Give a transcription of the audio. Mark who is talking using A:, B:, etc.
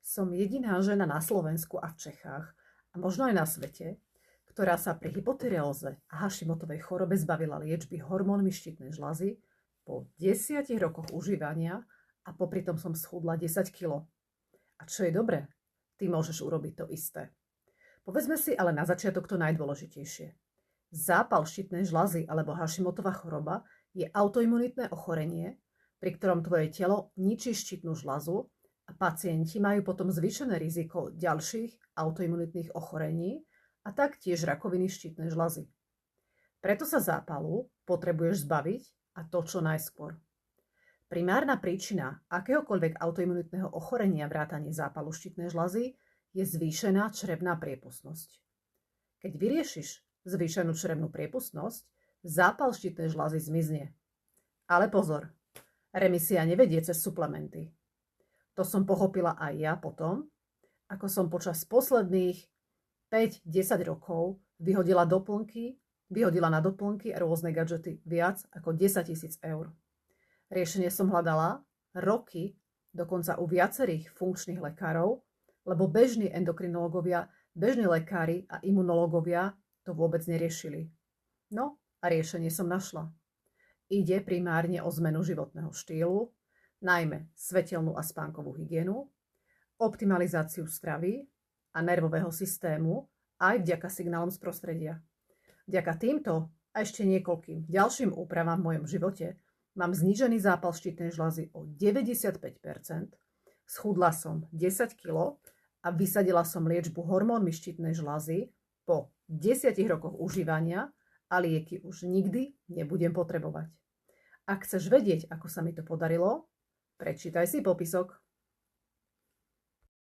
A: Som jediná žena na Slovensku a v Čechách a možno aj na svete, ktorá sa pri hypotyreóze a Hashimotovej chorobe zbavila liečby hormónmi štítnej žľazy po 10 rokoch užívania a popri tom som schudla 10 kg. A čo je dobré, ty môžeš urobiť to isté. Povedzme si ale na začiatok to najdôležitejšie. Zápal štítnej žľazy alebo Hashimová choroba je autoimunitné ochorenie, pri ktorom tvoje telo ničí štítnu žľazu a pacienti majú potom zvýšené riziko ďalších autoimunitných ochorení a taktiež rakoviny štítnej žľazy. Preto sa zápalu potrebuješ zbaviť a to čo najskôr. Primárna príčina akéhokoľvek autoimunitného ochorenia vrátane zápalu štítnej žľazy je zvýšená črevná priepustnosť. Keď vyriešiš zvýšenú črevnú priepustnosť, zápal štítnej žľazy zmizne. Ale pozor, remisia nevedie cez suplementy. To som pochopila aj ja potom, ako som počas posledných 5-10 rokov vyhodila na doplnky a rôzne gadžety viac ako 10 000 eur. Riešenie som hľadala roky, dokonca u viacerých funkčných lekárov, lebo bežní endokrinológovia, bežní lekári a imunológovia to vôbec neriešili. No a riešenie som našla. Ide primárne o zmenu životného štýlu, najmä svetelnú a spánkovú hygienu, optimalizáciu stravy a nervového systému aj vďaka signálom z prostredia. Vďaka týmto a ešte niekoľkým ďalším úpravám v mojom živote mám znížený zápal štítnej žľazy o 95%, schudla som 10 kg a vysadila som liečbu hormónmi štítnej žľazy po 10 rokoch užívania a lieky už nikdy nebudem potrebovať. Ak chceš vedieť, ako sa mi to podarilo, prečítaj si popisok.